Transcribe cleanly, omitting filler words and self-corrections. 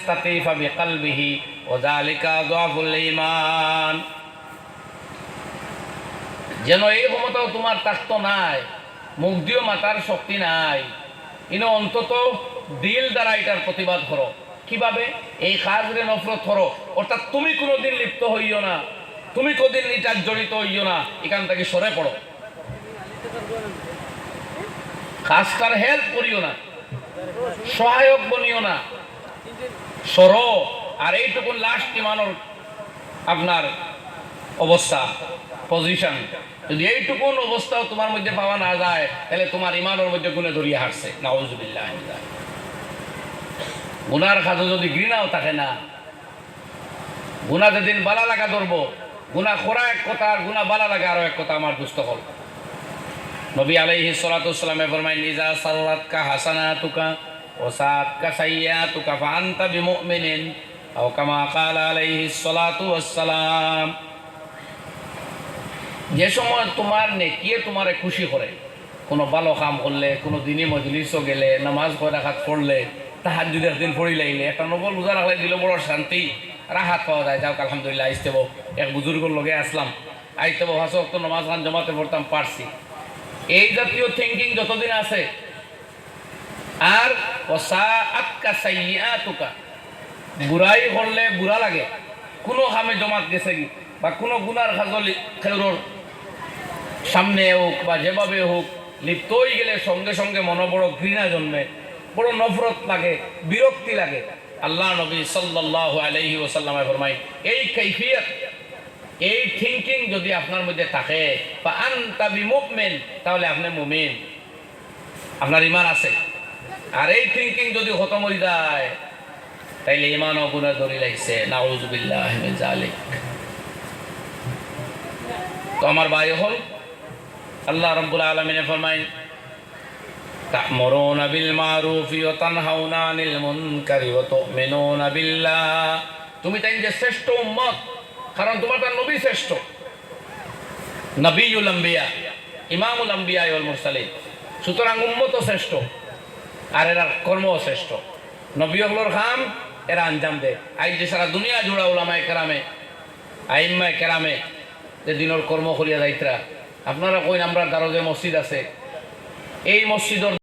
ইয়াস্তাতিফা বিকলবিহি ওয়া যালিকা যাফুল ঈমান। যেন এই ক্ষমতাও তোমার থাকতো নাই, মুখ দিও মাতার শক্তি নাই, ইনো অন্তত দিল দ্বারা এটার প্রতিবাদ করো। কিভাবে? এই কাজরে নফরত করো, অর্থাৎ তুমি কোনোদিন লিপ্ত হইও না, তুমি কোনদিন এটার জড়িত হইও না, এখান থেকে সরে পড়ো, কাজটার হেল্প করিও না, সহায়ক বনিও না, সরো। আর এইটুকু লাস্ট ইমানের আপনার অবস্থা, পজিশন, যদি এইটুকুন অবস্থাও তোমার মধ্যে পাওয়া না যায়, তাহলে তোমার ইমানের মধ্যে গুণে ধরিয়ে হারছে। নাউজুবিল্লাহ। গুনার কাজে যদি ঘৃণাও থাকে না, গুনা যেদিন বালা লাগা ধরবো, গুনা খোরা এক কথা আর গুনা বালা লাগা আরো এক কথা। আমার দুস্থ হল নবী আলাইহিস সালাতু ওয়াস সালাম ফরমায়, ইজা সাল্লাতকা হাসানাতুকা ওয়া সাআতকা সাইয়্যাতুকা ফাআনতা বিমুমিনিন, আও কামা ক্বালা আলাইহিস সালাতু ওয়াস সালাম। যে সময় তোমার নেকিয়ে তোমারে খুশি করে, কোনো ভালো কাম করলে, কোনো দিনই মজলিসও গেলে, নামাজ কয় রাকাত পড়লে, তাহাজ্জুদ একদিন পড়ি লাইলে, একটা নফল রোজা রাখলে দিলে বড় শান্তি, রাহাত পাওয়া যায়। যাও আলহামদুলিল্লাহ, আইতেব এক বুজুর্গর লগে আসলাম, আইতেব হাসো তো নামাজ খান জমাতে পড়তাম, পারছি। এই জাতীয় থিঙ্কিং যতদিন আছে, আর ওয়াসাআতকা সাইয়্যাতুকা, বুড়াই করলে বুড়া লাগে, কোনো কামে জমাত গেছে কি বা কোনো গুনার খাজলি খেউরোর সামনে হোক বা যেভাবে হোক লিপ্ত হয়ে গেলে সঙ্গে সঙ্গে মনে বড় ঘৃণা জন্মে, বড় নফরত লাগে, বিরক্তি লাগে। আল্লাহ নবী সাল্লাল্লাহু আলাইহি ওয়াসাল্লাম ফরমায়, এই কাইফিয়ত, এই থিঙ্কিং যদি আপনার মধ্যে থাকে, ফাআনতা বিমুমিন, তাহলে আপনি মুমিন, আপনার ঈমান আছে। আর এই থিঙ্কিং যদি খতম হয়ে যায়, তাইলে ঈমান ও গুনাহ ধরে লাইছে। নাউযুবিল্লাহি মিন যালিক। তো আমার ভাই হল, আল্লাহ রাব্বুল আলামিন ফরমায়, তা'মুরুনা বিল মারুফি ওয়া তানহাউনা আনিল মুনকারি ওয়া তু'মিনুনা বিল্লাহ। তুমি তাই যে শ্রেষ্ঠ উম্মত, কারণ তোমারটা নবী শ্রেষ্ঠ, নবিয়ুল আম্বিয়া, ইমামুল আম্বিয়া ওয়াল মুরসালিন। সুতরাং উম্মতও শ্রেষ্ঠ, আর এরা কর্মও শ্রেষ্ঠ। নবী হলোর কাম এরা আঞ্জাম দেয়। আজ যে সারা দুনিয়া জুড়া উলামায়ে কেরামে, আইম্মায়ে কেরামে যে দিনের কর্ম করিয়া যাইতরা, আপনারা কইন আমরা দারোজে মসজিদ আছে, এই মসজিদের